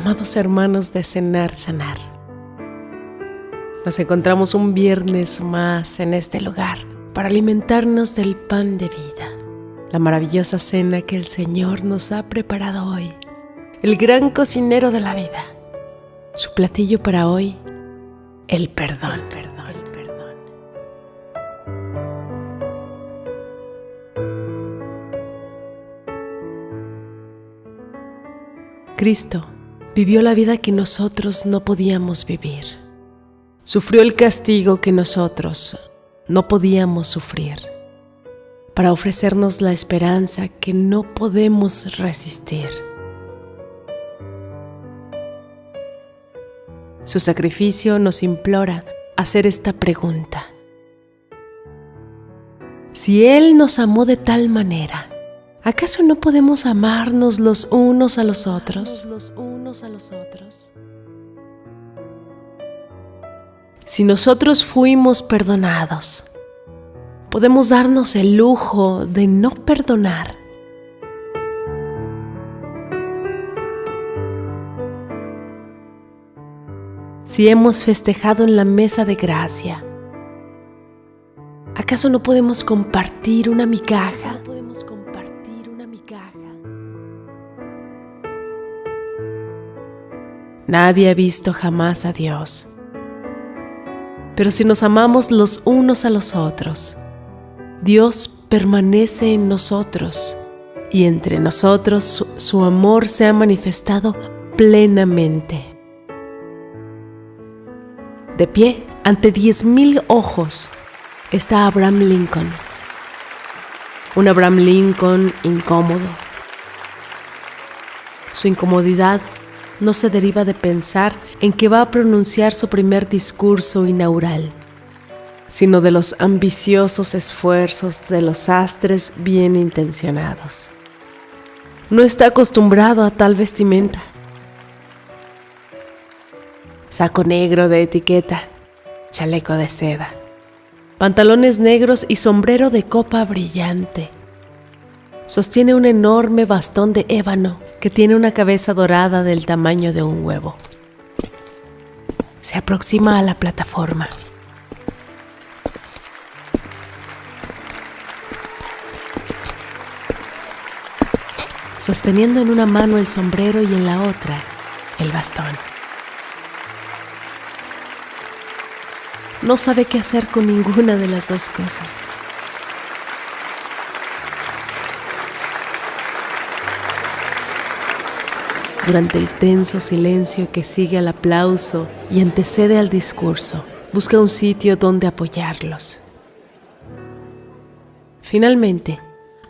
amados hermanos de Cenar Sanar. Nos encontramos un viernes más en este lugar para alimentarnos del pan de vida, la maravillosa cena que el Señor nos ha preparado hoy, el gran cocinero de la vida. Su platillo para hoy, el perdón. Cristo vivió la vida que nosotros no podíamos vivir. Sufrió el castigo que nosotros no podíamos sufrir, para ofrecernos la esperanza que no podemos resistir. Su sacrificio nos implora hacer esta pregunta: si Él nos amó de tal manera, ¿acaso no podemos amarnos los unos a los otros? Si nosotros fuimos perdonados, ¿podemos darnos el lujo de no perdonar? Si hemos festejado en la mesa de gracia, ¿acaso no podemos compartir una migaja? Nadie ha visto jamás a Dios. Pero si nos amamos los unos a los otros, Dios permanece en nosotros y entre nosotros su amor se ha manifestado plenamente. De pie, ante 10,000 ojos, está Abraham Lincoln. Un Abraham Lincoln incómodo. Su incomodidad no se deriva de pensar en que va a pronunciar su primer discurso inaugural, sino de los ambiciosos esfuerzos de los astres bien intencionados. No está acostumbrado a tal vestimenta. Saco negro de etiqueta, chaleco de seda, pantalones negros y sombrero de copa brillante. Sostiene un enorme bastón de ébano que tiene una cabeza dorada del tamaño de un huevo. Se aproxima a la plataforma. Sosteniendo en una mano el sombrero y en la otra el bastón. No sabe qué hacer con ninguna de las dos cosas. Durante el tenso silencio que sigue al aplauso y antecede al discurso, busca un sitio donde apoyarlos. Finalmente,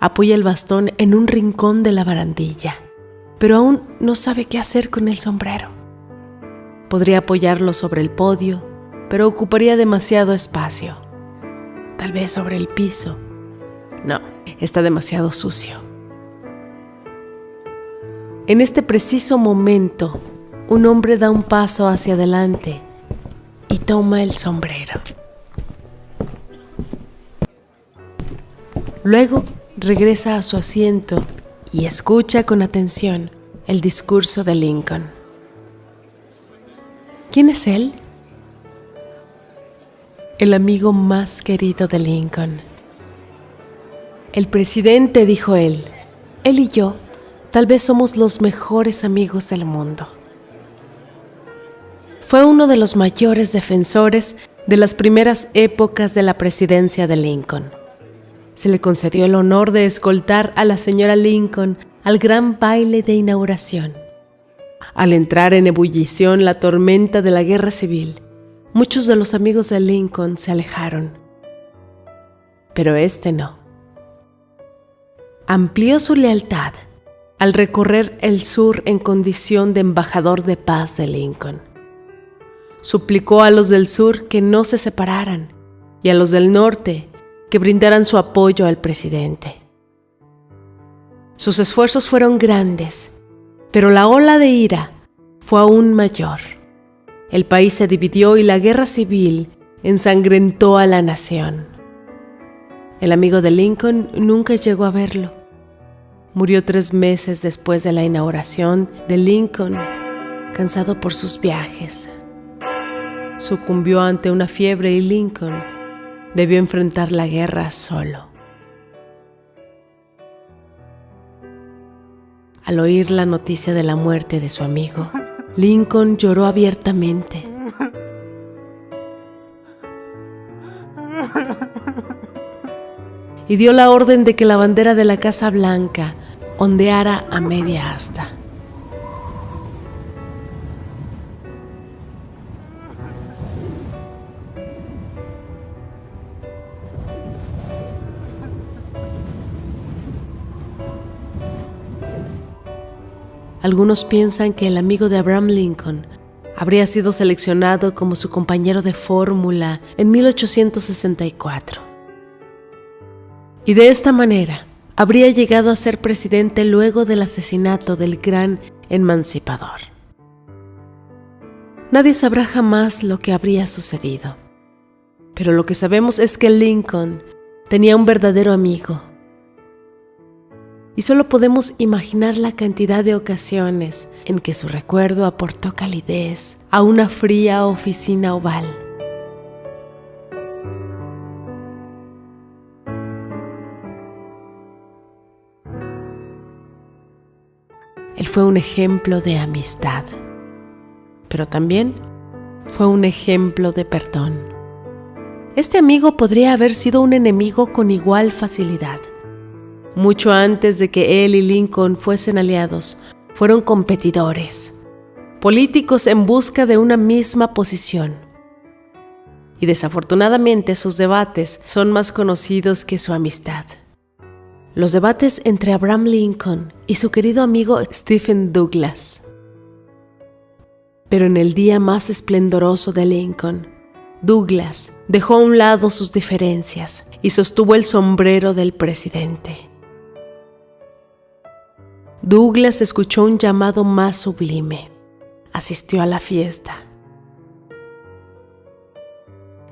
apoya el bastón en un rincón de la barandilla, pero aún no sabe qué hacer con el sombrero. Podría apoyarlo sobre el podio, pero ocuparía demasiado espacio. Tal vez sobre el piso. No, está demasiado sucio. En este preciso momento, un hombre da un paso hacia adelante y toma el sombrero. Luego regresa a su asiento y escucha con atención el discurso de Lincoln. ¿Quién es él? El amigo más querido de Lincoln. El presidente, dijo él y yo, tal vez somos los mejores amigos del mundo. Fue uno de los mayores defensores de las primeras épocas de la presidencia de Lincoln. Se le concedió el honor de escoltar a la señora Lincoln al gran baile de inauguración. Al entrar en ebullición la tormenta de la guerra civil, muchos de los amigos de Lincoln se alejaron. Pero este no. Amplió su lealtad al recorrer el sur en condición de embajador de paz de Lincoln. Suplicó a los del sur que no se separaran y a los del norte que brindaran su apoyo al presidente. Sus esfuerzos fueron grandes, pero la ola de ira fue aún mayor. El país se dividió y la guerra civil ensangrentó a la nación. El amigo de Lincoln nunca llegó a verlo. Murió 3 meses después de la inauguración de Lincoln cansado por sus viajes, sucumbió ante una fiebre y Lincoln debió enfrentar la guerra solo. Al oír la noticia de la muerte de su amigo, Lincoln lloró abiertamente. Y dio la orden de que la bandera de la Casa Blanca ondeara a media asta. Algunos piensan que el amigo de Abraham Lincoln habría sido seleccionado como su compañero de fórmula en 1864. Y de esta manera habría llegado a ser presidente luego del asesinato del gran emancipador. Nadie sabrá jamás lo que habría sucedido, pero lo que sabemos es que Lincoln tenía un verdadero amigo. Y solo podemos imaginar la cantidad de ocasiones en que su recuerdo aportó calidez a una fría oficina oval. Él fue un ejemplo de amistad, pero también fue un ejemplo de perdón. Este amigo podría haber sido un enemigo con igual facilidad. Mucho antes de que él y Lincoln fuesen aliados, fueron competidores, políticos en busca de una misma posición. Y desafortunadamente sus debates son más conocidos que su amistad. Los debates entre Abraham Lincoln y su querido amigo Stephen Douglas. Pero en el día más esplendoroso de Lincoln, Douglas dejó a un lado sus diferencias y sostuvo el sombrero del presidente. Douglas escuchó un llamado más sublime. Asistió a la fiesta.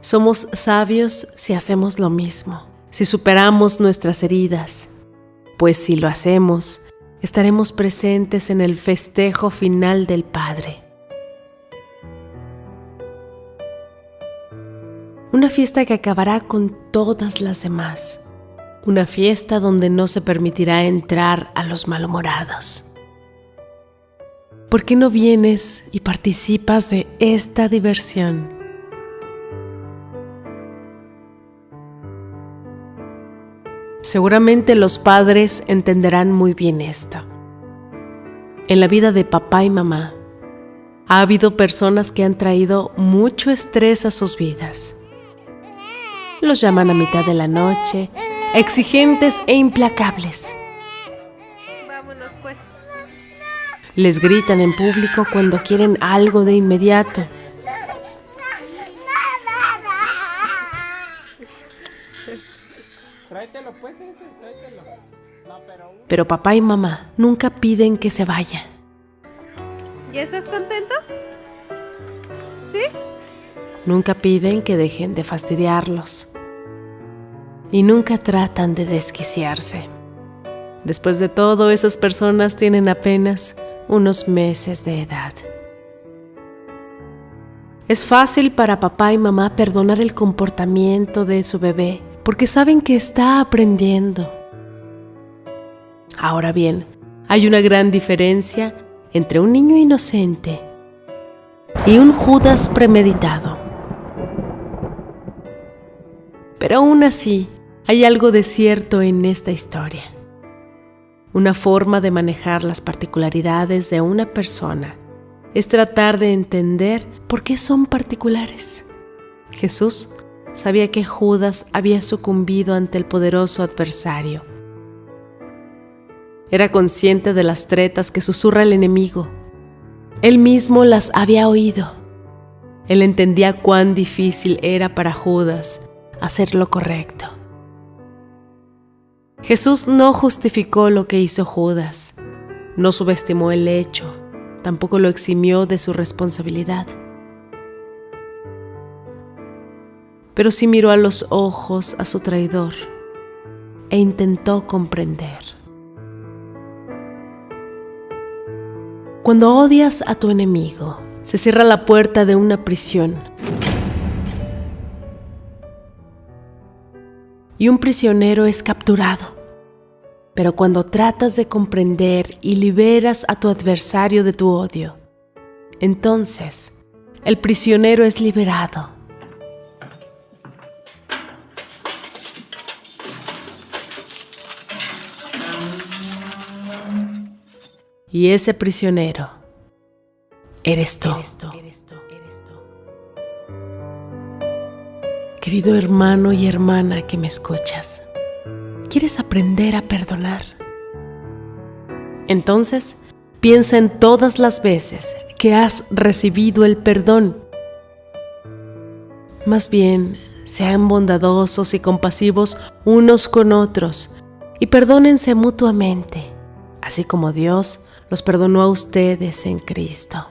Somos sabios si hacemos lo mismo, si superamos nuestras heridas, pues si lo hacemos, estaremos presentes en el festejo final del Padre. Una fiesta que acabará con todas las demás. Una fiesta donde no se permitirá entrar a los malhumorados. ¿Por qué no vienes y participas de esta diversión? Seguramente los padres entenderán muy bien esto. En la vida de papá y mamá, ha habido personas que han traído mucho estrés a sus vidas. Los llaman a mitad de la noche, exigentes e implacables. Vámonos pues. Les gritan en público cuando quieren algo de inmediato. Tráetelo pues ese, tráetelo. No, Pero papá y mamá nunca piden que se vaya. ¿Ya estás contento? ¿Sí? Nunca piden que dejen de fastidiarlos. Y nunca tratan de desquiciarse. Después de todo, esas personas tienen apenas unos meses de edad. Es fácil para papá y mamá perdonar el comportamiento de su bebé porque saben que está aprendiendo. Ahora bien, hay una gran diferencia entre un niño inocente y un Judas premeditado. Pero aún así, hay algo de cierto en esta historia. Una forma de manejar las particularidades de una persona es tratar de entender por qué son particulares. Jesús sabía que Judas había sucumbido ante el poderoso adversario. Era consciente de las tretas que susurra el enemigo. Él mismo las había oído. Él entendía cuán difícil era para Judas hacer lo correcto. Jesús no justificó lo que hizo Judas, no subestimó el hecho, tampoco lo eximió de su responsabilidad. Pero sí miró a los ojos a su traidor e intentó comprender. Cuando odias a tu enemigo, se cierra la puerta de una prisión. Y un prisionero es capturado. Pero cuando tratas de comprender y liberas a tu adversario de tu odio, entonces el prisionero es liberado. Y ese prisionero eres tú. Querido hermano y hermana que me escuchas, ¿quieres aprender a perdonar? Entonces, piensa en todas las veces que has recibido el perdón. Más bien, sean bondadosos y compasivos unos con otros y perdónense mutuamente, así como Dios los perdonó a ustedes en Cristo.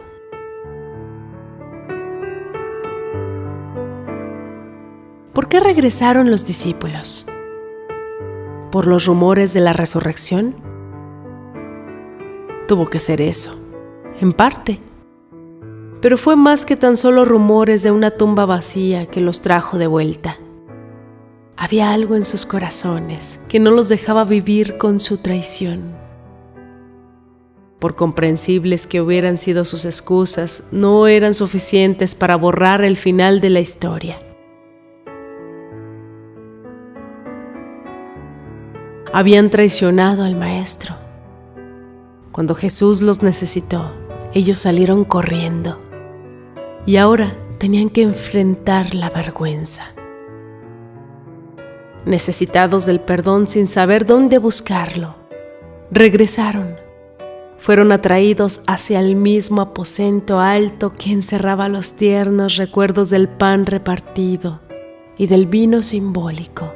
¿Por qué regresaron los discípulos? ¿Por los rumores de la resurrección? Tuvo que ser eso, en parte. Pero fue más que tan solo rumores de una tumba vacía que los trajo de vuelta. Había algo en sus corazones que no los dejaba vivir con su traición. Por comprensibles que hubieran sido sus excusas, no eran suficientes para borrar el final de la historia. Habían traicionado al Maestro. Cuando Jesús los necesitó, ellos salieron corriendo y ahora tenían que enfrentar la vergüenza. Necesitados del perdón sin saber dónde buscarlo, regresaron. Fueron atraídos hacia el mismo aposento alto que encerraba los tiernos recuerdos del pan repartido y del vino simbólico.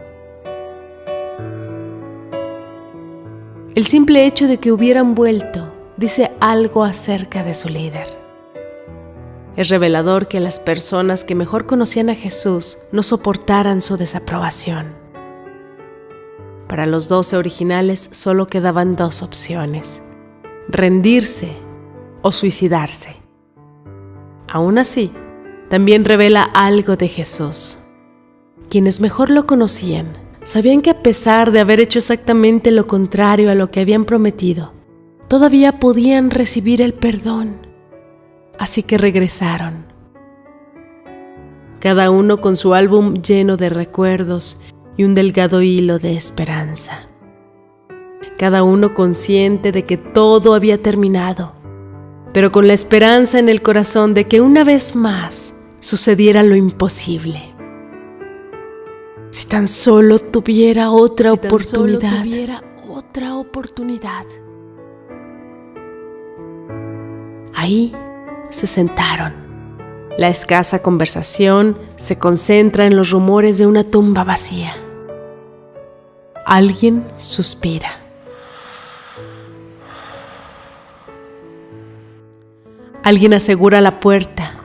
El simple hecho de que hubieran vuelto dice algo acerca de su líder. Es revelador que las personas que mejor conocían a Jesús no soportaran su desaprobación. Para los 12 originales solo quedaban 2 opciones: rendirse o suicidarse. Aún así, también revela algo de Jesús. Quienes mejor lo conocían sabían que a pesar de haber hecho exactamente lo contrario a lo que habían prometido, todavía podían recibir el perdón. Así que regresaron. Cada uno con su álbum lleno de recuerdos y un delgado hilo de esperanza. Cada uno consciente de que todo había terminado, pero con la esperanza en el corazón de que una vez más sucediera lo imposible. Si tan solo tuviera otra oportunidad. Ahí se sentaron. La escasa conversación se concentra en los rumores de una tumba vacía. Alguien suspira. Alguien asegura la puerta.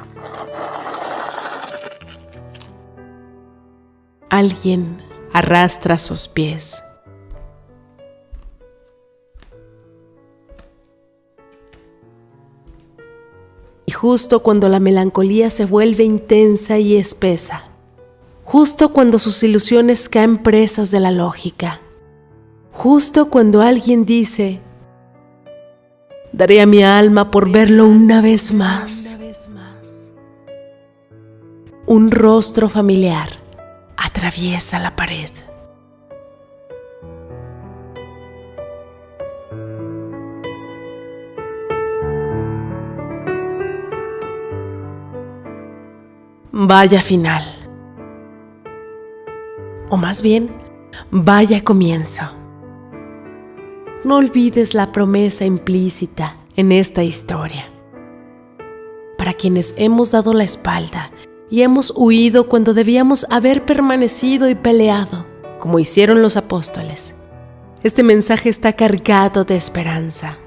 Alguien arrastra sus pies. Y justo cuando la melancolía se vuelve intensa y espesa, justo cuando sus ilusiones caen presas de la lógica, justo cuando alguien dice: daría mi alma por verlo una vez más, un rostro familiar atraviesa la pared. Vaya final. O más bien, vaya comienzo. No olvides la promesa implícita en esta historia. Para quienes hemos dado la espalda y hemos huido cuando debíamos haber permanecido y peleado, como hicieron los apóstoles, este mensaje está cargado de esperanza.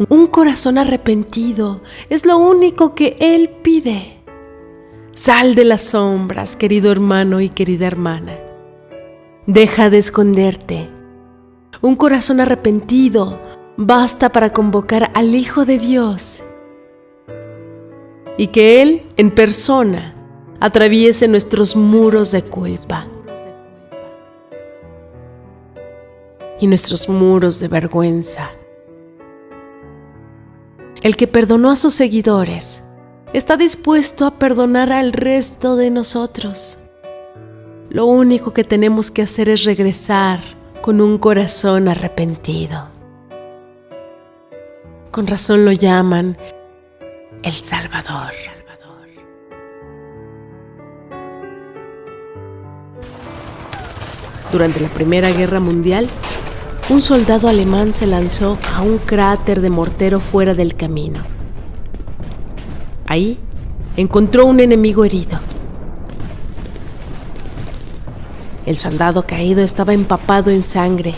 Un corazón arrepentido es lo único que Él pide. Sal de las sombras, querido hermano y querida hermana. Deja de esconderte. Un corazón arrepentido basta para convocar al Hijo de Dios y que Él, en persona, atraviese nuestros muros de culpa y nuestros muros de vergüenza. El que perdonó a sus seguidores está dispuesto a perdonar al resto de nosotros. Lo único que tenemos que hacer es regresar con un corazón arrepentido. Con razón lo llaman el Salvador. Durante la Primera Guerra Mundial, un soldado alemán se lanzó a un cráter de mortero fuera del camino. Ahí encontró un enemigo herido. El soldado caído estaba empapado en sangre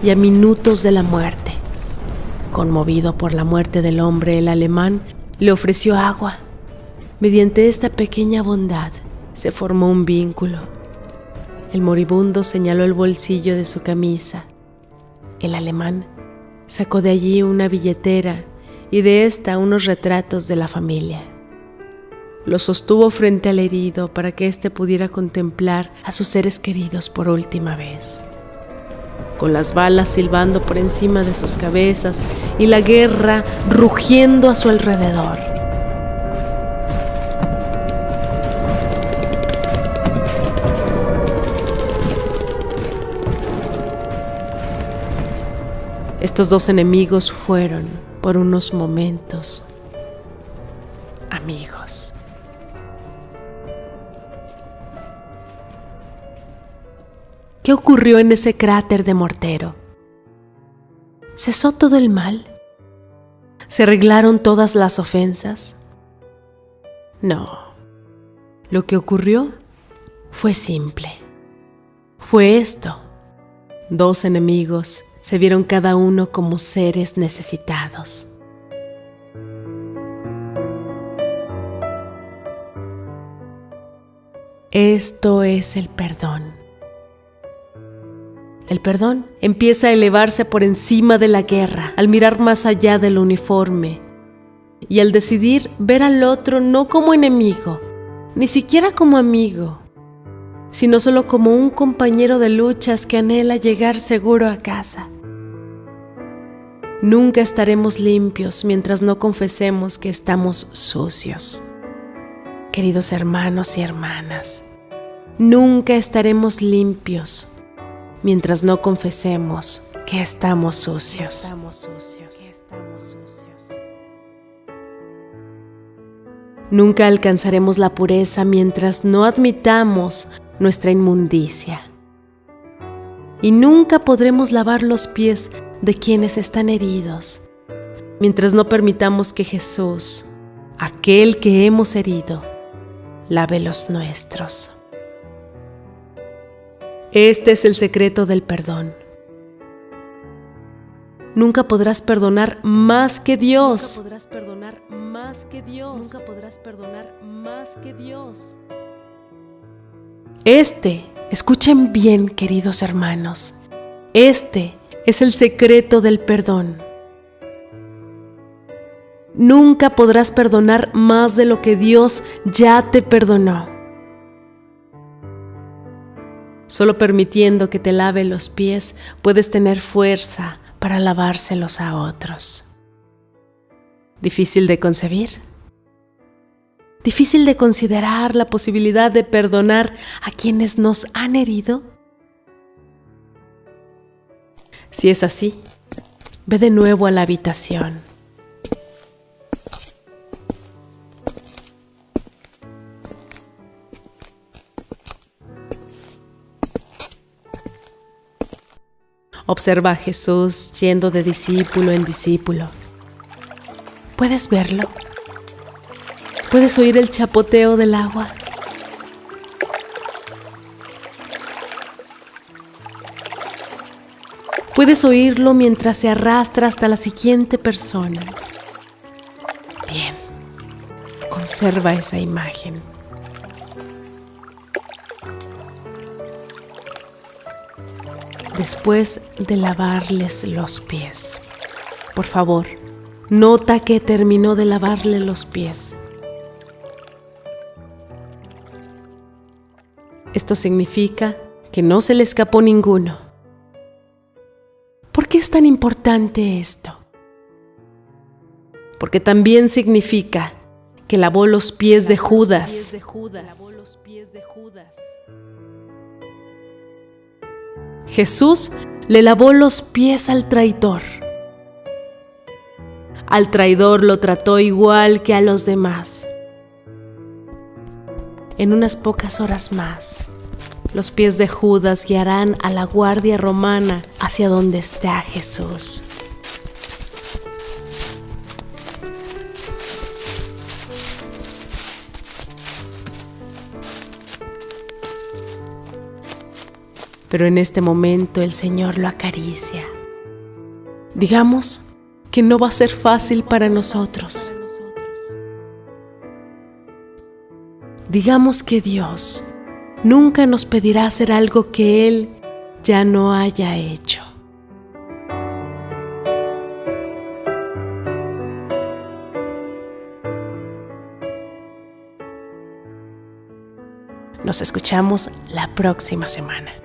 y a minutos de la muerte. Conmovido por la muerte del hombre, el alemán le ofreció agua. Mediante esta pequeña bondad se formó un vínculo. El moribundo señaló el bolsillo de su camisa. El alemán sacó de allí una billetera y de esta unos retratos de la familia. Los sostuvo frente al herido para que éste pudiera contemplar a sus seres queridos por última vez. Con las balas silbando por encima de sus cabezas y la guerra rugiendo a su alrededor. Estos dos enemigos fueron, por unos momentos, amigos. ¿Qué ocurrió en ese cráter de mortero? ¿Cesó todo el mal? ¿Se arreglaron todas las ofensas? No. Lo que ocurrió fue simple. Fue esto: dos enemigos se vieron cada uno como seres necesitados. Esto es el perdón. El perdón empieza a elevarse por encima de la guerra, al mirar más allá del uniforme y al decidir ver al otro no como enemigo, ni siquiera como amigo, sino solo como un compañero de luchas que anhela llegar seguro a casa. Nunca estaremos limpios mientras no confesemos que estamos sucios. Queridos hermanos y hermanas, nunca estaremos limpios mientras no confesemos que estamos sucios. Nunca alcanzaremos la pureza mientras no admitamos nuestra inmundicia. Y nunca podremos lavar los pies de quienes están heridos mientras no permitamos que Jesús, aquel que hemos herido, lave los nuestros. Este es el secreto del perdón. Nunca podrás perdonar más que Dios. Nunca podrás perdonar más que Dios. Nunca podrás perdonar más que Dios. Escuchen bien, queridos hermanos, este es el secreto del perdón. Nunca podrás perdonar más de lo que Dios ya te perdonó. Solo permitiendo que te lave los pies puedes tener fuerza para lavárselos a otros. ¿Difícil de concebir? ¿Difícil de considerar la posibilidad de perdonar a quienes nos han herido? Si es así, ve de nuevo a la habitación. Observa a Jesús yendo de discípulo en discípulo. ¿Puedes verlo? ¿Puedes oír el chapoteo del agua? Puedes oírlo mientras se arrastra hasta la siguiente persona. Bien, conserva esa imagen. Después de lavarles los pies, Por favor, nota que terminó de lavarle los pies. Esto significa que no se le escapó ninguno. ¿Por qué es tan importante esto? Porque también significa que lavó los pies de Judas. Jesús le lavó los pies al traidor. Al traidor lo trató igual que a los demás. En unas pocas horas más, los pies de Judas guiarán a la guardia romana hacia donde está Jesús. Pero en este momento el Señor lo acaricia. Digamos que no va a ser fácil para nosotros. Digamos que Dios nunca nos pedirá hacer algo que Él ya no haya hecho. Nos escuchamos la próxima semana.